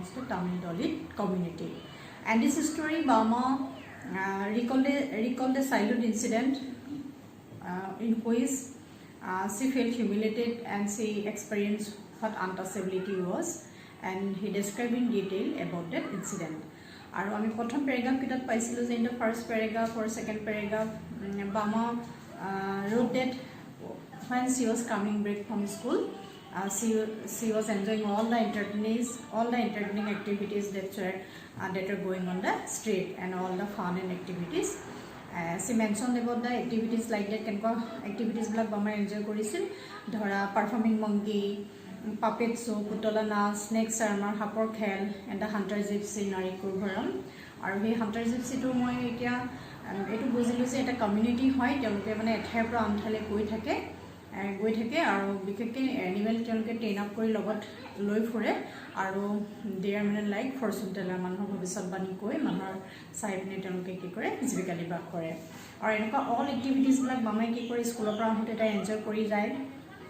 belongs to Tamil Dalit community. And this story, Bama recalled a childhood incident in which she felt humiliated and she experienced what untouchability was, and he described in detail about that incident. And we prothom paragraph kitat paisilu je in the first paragraph or second paragraph Bama wrote that when she was coming back from school, she was enjoying all the entertaining activities that are going on the street and all the fun and activities. She mentioned about the activities like that activities black Bama enjoy korisil dhora performing monkey, puppet show, putola naচ, snake charmer, hapor khel, and the hunter gypsy narikur bharam. Aru he hunter gypsy to moi etia etu buzilu je eta community hoy teloke mane ethai pra anthale goi thake আৰু বিশেষকৈ animal তেওঁলোকে train up কৰি লগত লৈ ফুৰে আৰু দে R মানে like Fortune teller মানুহৰ ভৱিষ্যতবাণী কৈ মানুহৰ চাই পিনে তেওঁলোকে কি কৰে জীৱিকা নিৰ্বাহ কৰে আৰু এনেকুৱা অল এক্টিভিটিজবিলাক মামাই কি কৰে স্কুলৰ পৰা আহোঁতে তাই এনজয় কৰি যায়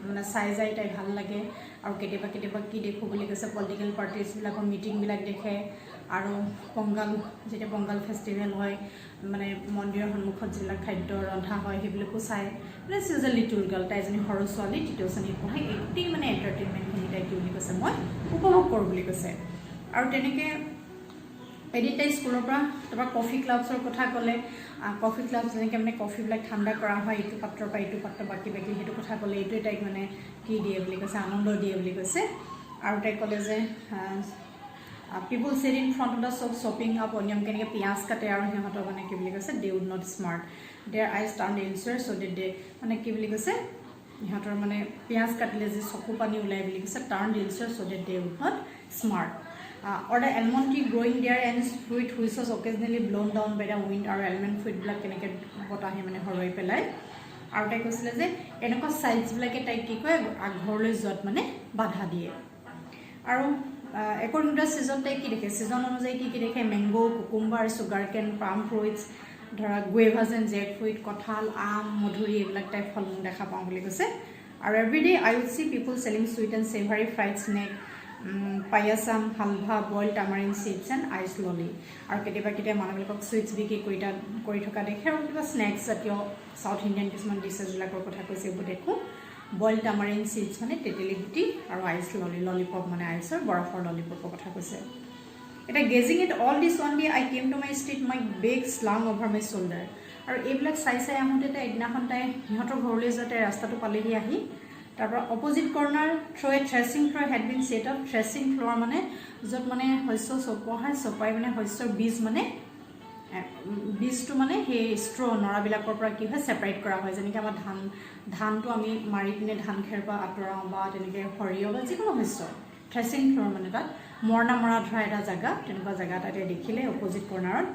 মানে চাই যায় তাই ভাল লাগে আৰু কেতিয়াবা কি দেখোঁ বুলি কৈছে পলিটিকেল পাৰ্টিজবিলাকৰ মিটিংবিলাক দেখে আৰু যেতিয়া পংগাল ফেষ্টিভেল হয় মানে মন্দিৰৰ সন্মুখত যিবিলাক খাদ্য ৰন্ধা হয় সেইবিলাকো চায় মানে C is a little girl তাই এজনী সৰু ছোৱালী তৃতীয় শ্ৰেণীত পঢ়ে গোটেই মানে এণ্টাৰটেইনমেণ্টখিনি তাই কি বুলি কৈছে মই উপভোগ কৰোঁ বুলি কৈছে আৰু তেনেকৈ এদিন তাই স্কুলৰ পৰা তাৰপৰা কফি ক্লাবছৰ কথা ক'লে কফি ক্লাব যেনেকৈ মানে কফিবিলাক ঠাণ্ডা কৰা হয় ইটো পাত্ৰৰ পৰা ইটো পাত্ৰ বাকী সেইটো কথা ক'লে এইটোৱে তাইক মানে কি দিয়ে বুলি কৈছে আনন্দ দিয়ে বুলি কৈছে আৰু তাই ক'লে যে people sit in front of the shop shopping up onion kenike piaz kate aru himato mane ki boli koise they would not smart their eyes turned elsewhere so that they mane ki boli koise himator mane piaz katile je soku pani ulai boli koise turned elsewhere so that they would not smart or the almond tree growing there and fruit which was occasionally blown down by the wind or almond fruit black kenike botahe mane horoi pelai aru tai koisile je enoko size black tai ki koy aghorloi jot mane badha die aru according to the season tai ki dekhe season onujai ki dekhe mango cucumber sugar cane palm fruits dhara guavas and jackfruit kothal aam modhuri eblak type pholmul dekha paum boli koise and every day I would see people selling sweet and savory fried snack payasam halva boiled tamarind seeds and ice lolly aru ketiba manabilok sweets biki kori thoka dekhe aru kiba snacks jatiyo south indian kisman dishes bilakor kotha koise bu dekhu boiled tamarind seeds mane teteli guti aru ice lollipop mane ice or barafor lollipop kotha koise eta gazing at all this one day I came to my street my bag slung over my shoulder aru eblak sai amote ta edna khon tai hihotor ghorle jote rasta to palehi ahi tarpor opposite corner through a threshing floor had been set up threshing floor mane jot mane hoisyo sopai mane hoisyor bees mane বীজটো মানে হে স্ট্ৰ নৰাবিলাকৰ পৰা কি হয় separate কৰা হয় যেনেকৈ আমাৰ ধানটো আমি মাৰি পিনে ধান খেৰপা আঁতৰাও বা তেনেকৈ সৰিয়হ বা যিকোনো শস্য থ্ৰেচিং ফ্ল'ৰ মানে তাত মৰণা মৰা ধৰা এটা জেগা তেনেকুৱা জেগা তাতে দেখিলে অপজিট কৰ্নাৰত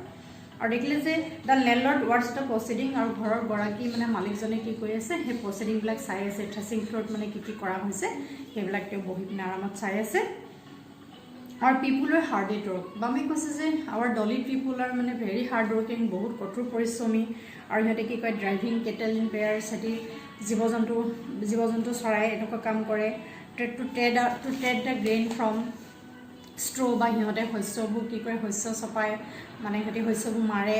আৰু দেখিলে যে দ্য লেণ্ডলৰ্ড ৱাটছ দ্য প্ৰচিডিং আৰু ঘৰৰ গৰাকী মানে মালিকজনে কি কৰি আছে সেই প্ৰচিডিংবিলাক চাই আছে থ্ৰেচিং ফ্ল'ৰত মানে কি কৰা হৈছে সেইবিলাক তেওঁ বহি পিনে আৰামত চাই আছে Our people are hard at work. Bami koise je our Dalit people are mane very hard working, bahut kotor porisomi aru hete ki koi driving cattle in pairs sati jibojantu sarai enoka kam kore to trade the grain from straw ba hihote hoisyo bu ki kore hoisyo sopai mane hete hoisyo bu mare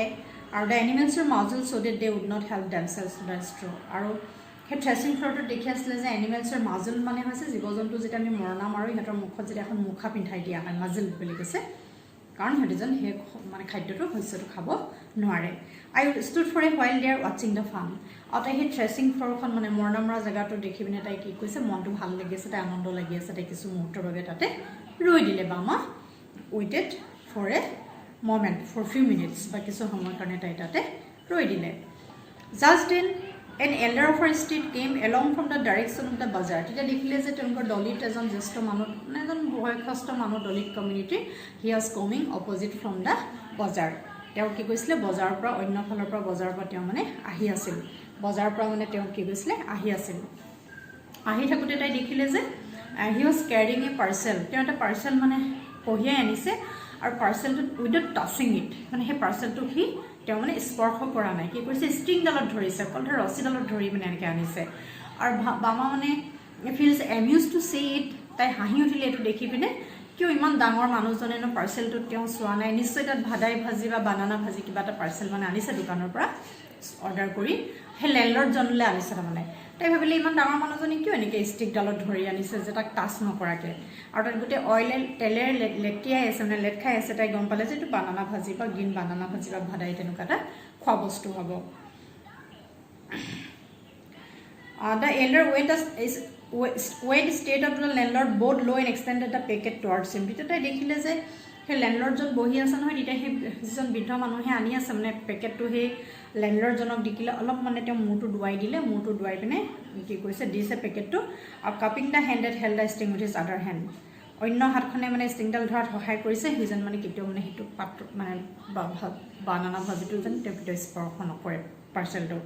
aru the animals are muzzled so that they would not help themselves to the straw aru he threshing floorটো দেখি আসলে যে এনিমেলছৰ মাজল মানে হৈছে জীবজন্তু যেটা আমি মৰণা মাৰো ইহঁতৰ মুখত যেটা এখন মুখা পিন্ধাই দিয়া হয় মাজল বুলি কৈছে কাৰণ হেডিজন হে মানে খাদ্যটো শস্যটো খাব নোৱাৰে I stood for a while they are watching the fun অতে হে থ্ৰেচিং ফ্লোৰখন মানে মৰণা মৰা জায়গাটো দেখি পিনে তাই কি কৈছে মনটো ভাল লাগি আছে তাই আনন্দ লাগি আছে তাই কিছু মুহূৰ্তৰ বাবে তাতে ৰৈ দিলে বামা waited for a moment for few minutes বা কিছু সময়ৰ কাৰণে তাই তাতে ৰৈ দিলে just then an elder of her street came along from the direction of the bazaar tita dekhile je tonor Dalit ejon jeshto manu ejon boykhast manu Dalit community he was coming opposite from the bazaar teo ki koisile bazar pra onno phalor pra bazar pa teo mane ahi asil bazar pra mane teo ki koisile ahi asil ahi thakute tai dekhile je he was carrying a parcel teo eta parcel mane kohiyai anise aru parcel to without touching it mane he parcel to he তেওঁ মানে স্পৰ্শ কৰা নাই কি কৰিছে string ডালত ধৰিছে কলধৰ ৰছী ডালত ধৰি মানে এনেকৈ আনিছে আৰু বামা মানে ফিলছ এমিউজ টু সি ইট তাই হাঁহি উঠিলে এইটো দেখি পিনে কিয় ইমান ডাঙৰ মানুহজনেনো পাৰ্চেলটো তেওঁ চোৱা নাই নিশ্চয় তাত ভাদাই ভাজি বা বানানা ভাজি কিবা এটা পাৰ্চেল মানে আনিছে দোকানৰ পৰা অৰ্ডাৰ কৰি সেই লেণ্ডলৰ্ডজনলৈ আনিছে তাৰমানে তাই ভাবিলে ইমান ডাঙৰ মানুহজনে কিয় এনেকৈ ষ্টিকডালত ধৰি আনিছে যে তাক টাচ নকৰাকৈ আৰু তাত গোটেই অইলে তেলেৰে লেটিয়াই আছে মানে লেট খাই আছে তাই গম পালে যে এইটো বানানা ভাজি বা গ্ৰীণ বানানা ভাজি বা ভাদাই তেনেকুৱা এটা খোৱা বস্তু হ'ব The elder went straight up to the landlord, bowed low and extended the packet towards him. তেতিয়া তাই দেখিলে যে সেই লেণ্ডলৰ্ডজন বহি আছে নহয় তেতিয়া সেই যিজন বৃদ্ধ মানুহে আনি আছে মানে পেকেটটো সেই লেণ্ডলৰ্ডজনক দেখিলে অলপ মানে তেওঁ মূৰটো ডুৱাই দিলে মূৰটো ডুৱাই পিনে কি কৰিছে দিছে পেকেটটো আৰু cupping the handed held the sting with his আদাৰ হেণ্ড অন্য হাতখনে মানে ষ্টিংডাল ধৰাত সহায় কৰিছে সিজন মানে কেতিয়াও মানে সেইটো পাত্ৰ মানে বানানা ভাজিটো যেন তেওঁ কেতিয়াও স্পৰ্শ নকৰে পাৰ্চেলটো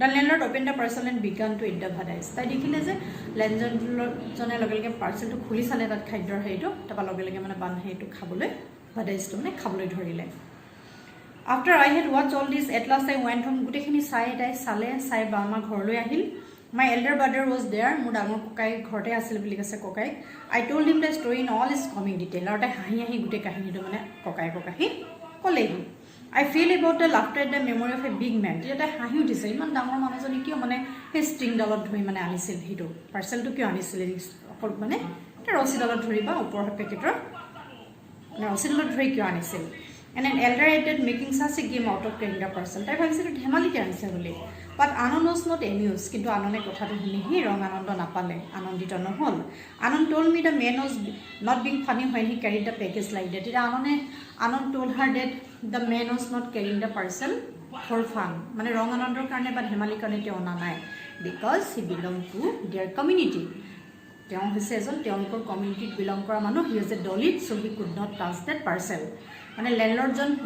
The landlord opened the parcel and began to eat the bhadais. তাই দেখিলে যে লেণ্ডলৰ্ডজনে লগে লগে পাৰ্চেলটো খুলি চালে তাত খাদ্যৰ হেৰিটো তাৰপৰা লগে লগে মানে হেৰিটো খাবলৈ ভাদাইছটো মানে খাবলৈ ধৰিলে After I had watched all this, at last I went home. গোটেইখিনি তাই চাই আমাৰ ঘৰলৈ আহিল My elder brother was there. মোৰ ডাঙৰ ককাই ঘৰতে আছিল বুলি কৈছে ককাই I told him the story in all its coming detail. আৰু তাই হাঁহি গোটেই কাহিনীটো মানে ককায়েকক আহি ক'লেহি I feel about the laughter at the memory of a big man. তেতিয়া তাই হাঁহি উঠিছে ইমান ডাঙৰ মানুহজনে কিয় মানে সেই ষ্ট্ৰিংডালত ধৰি মানে আনিছিল সেইটো পাৰ্চেলটো কিয় আনিছিল অকল মানে ৰছীডালত ধৰি বা ওপৰৰ পেকেটৰ মানে ৰছীডালত ধৰি কিয় আনিছিল And an elder added making such a game out of carrying the parcel. তাই ভাবিছিল ধেমালিতে আনিছে বুলি But Anand was not amused. কিন্তু আনন্দে কথাটো শুনি সি ৰং আনন্দ নাপালে আনন্দিত নহ'ল Anand told me the man was not being funny when he carried the package like that. তেতিয়া Anand told her that the man was not carrying the parcel for fun. মানে ৰং আনন্দৰ কাৰণে বা ধেমালিৰ কাৰণে তেওঁ অনা নাই because he belonged to their community. তেওঁ হৈছে এজন তেওঁলোকৰ কমিউনিটিত বিলং কৰা মানুহ he was a Dalit so he could not touch that parcel. মানে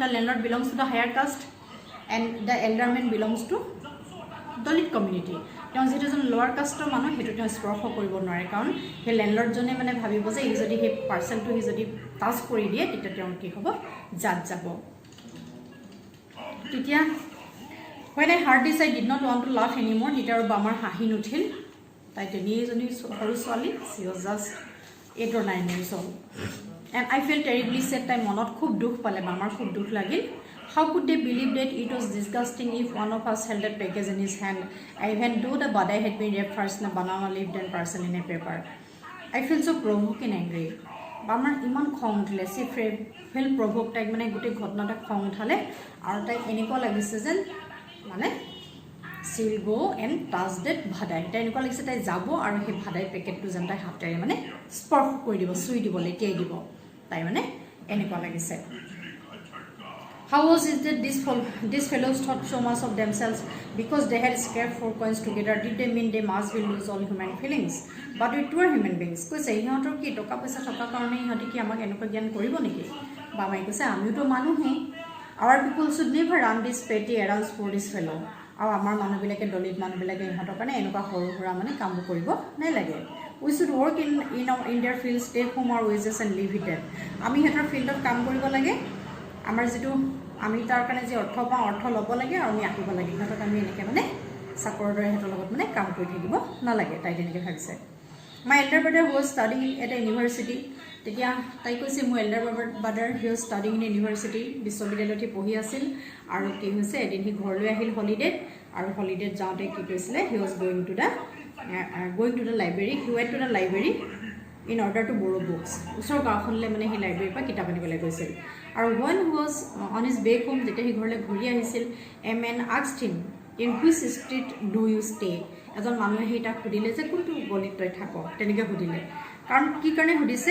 the landlord belongs to the higher caste and the elder man belongs to Dalit community. তেওঁ যেটো জন লোৱাৰ কাষ্টৰ মানুহ হেতু তেওঁ স্পৰ্শ কৰিব নোৱাৰে কাৰণ সেই লেণ্ডলৰ্ডজনে মানে ভাবিব যে এই যদি সেই পাৰ্চেলটো যদি টাচ কৰি দিয়ে তেতিয়া তেওঁ কি হ'ব জাত যাব তেতিয়া when I heard this I did not want to laugh anymore তেতিয়া আৰু বামাৰ হাঁহি নুঠিল তাই তেনিজনী সৰু ছোৱালী she was just 8 or 9 years old and I felt terribly sad তাই মনত খুব দুখ পালে বামাৰ খুব দুখ লাগিল How could they believe that it was disgusting if one of us held a package in his hand, even though the badai had been wrapped first in a banana leaf then parcel in a paper? I feel so provoked and angry. Bamar iman khong uthile, she felt provoked. Taik mane gote ghotna ta khong uthale, aru taik eniko lagise jen mane she will go and touch that badai. Tai eniko lagise tai jabo aru he badai packet tu jen tai hatere mane spark kori dibo, sui dibo, letiai dibo. Tai mane eniko lagise. How was it that these fellows thought so much of themselves because they had scraped 4 coins together? Did they mean they must will lose all human feelings? But we were human beings. Koise ihotor ki toka paisa toka karone ihoti ki amak enuka gyan koribo niki? Bamai koise amiu to manuhe. Our people should never run this petty errands for this fellow. Aru amar manu bilake Dalit manu bilake ihotor kane enuka horu hora mane kamu koribo nai lage. We should work in their fields, take home our wages and leave it there. Ami hetor field of kamu koribo lage. আমাৰ যেটো আমি তাৰ কাৰণে যে অৰ্থ পাওঁ অৰ্থ ল'ব লাগে আৰু আমি আহিব লাগে সিহঁতক আমি এনেকৈ মানে চাকৰৰ দৰে সিহঁতৰ লগত মানে কাম কৰি থাকিব নালাগে তাই তেনেকৈ ভাবিছে My elder brother was studying at a university তেতিয়া তাই কৈছে মোৰ elder brother he was studying in a university বিশ্ববিদ্যালয়ত পঢ়ি আছিল আৰু কি হৈছে এদিন হি ঘৰলৈ আহিল হলিডেত আৰু হলিডেত যাওঁতে কি কৈছিলে he was going to the library he went to the library in order to borrow books usor gakhonle mane he library pa kitab anibole goisil and when he was on his way home jete he ghorle ghuri ahisil a man asked him in which street do you stay ejon manue heita khudile je kuntu golit toy thako tenike khudile karon ki karone khudise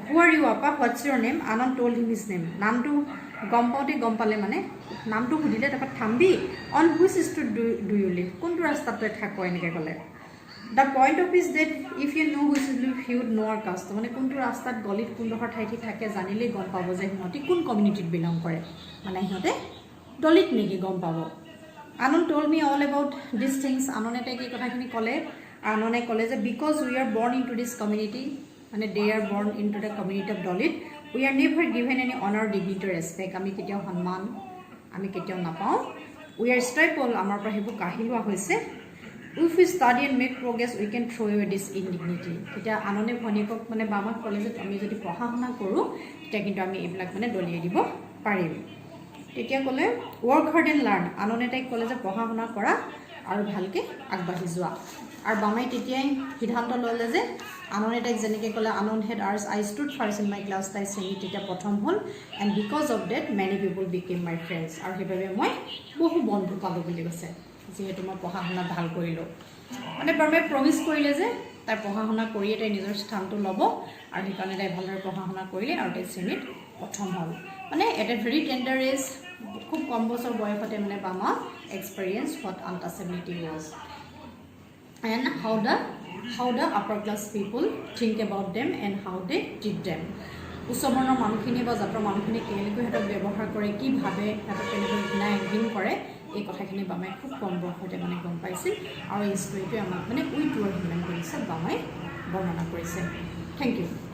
who are you apa what's your name Anand told him his name namtu gom pale mane namtu khudile tapat thambi on which street do you live kuntu rasta toy thako enike kole The point of is that if you know which is live, you would know our caste. মানে কোনটো ৰাস্তাত গলিত কোনডোখৰ ঠাইতে থাকে জানিলে গম পাব যে হিহঁতি কোন কমিউনিটিত বিলং কৰে মানে হিহঁতে দলিত নেকি গম পাব Anand told me all about these things Anandete কি কথাখিনি ক'লে Anande ক'লে যে because we are born into this community মানে they are born into the community of Dalit we are never given any honor dignity or respect আমি কেতিয়াও সন্মান আমি কেতিয়াও নাপাওঁ we are stripped আমাৰ পৰা হেবু কাহিলোৱা হৈছে if we study and make progress we can throw away this indignity তেতিয়া আননে ভনিকক মানে বামাক কলেজত আমি যদি পঢ়া শুনা কৰো তেতিয়া কিন্তু আমি এইবিলাক মানে দলিয়াই দিব পাৰিম তেতিয়া কলে work hard and learn আননে তাই কলেজত পঢ়া শুনা কৰা আৰু ভালকে আগবাঢ়ি যোৱা আৰু বামাই তেতিয়াই সিদ্ধান্ত ললে যে আননে তাইক যেনেকৈ কলে আনন had ours I stood first in my class তাই শ্ৰেণী তেতিয়া প্ৰথম হ'ল and because of that many people became my friends আৰু সেইভাবে মই বহু বন্ধু পালো বুলি কৈছে যেহেতু মই পঢ়া শুনা ভাল কৰিলো মানে বামাই প্ৰমিস কৰিলে যে তাই পঢ়া শুনা কৰি তাই নিজৰ স্থানটো ল'ব আৰু সেইকাৰণে তাই ভালদৰে পঢ়া শুনা কৰিলে আৰু তাই শ্ৰেণীত প্ৰথম হ'ল মানে at a very tender age খুব কম বছৰ বয়সতে মানে বামা experience what untouchability was and how the upper class people think about them and how they treat them উচ্চবৰ্ণৰ মানুহখিনি বা জাতৰ মানুহখিনি কেনেকৈ হেতক ব্যৱহাৰ কৰে কি ভাবে হেতক কেনেকৈ ঘৃণ কৰে এই কথাখিনি বামাই খুব কম বয়সতে মানে গম পাইছিল আৰু এই ষ্টৰীটো আমাক মানে উইথ ৱৰ্ড হিউমেন কৰিছে বামাই বৰ্ণনা কৰিছে থ্যাংক ইউ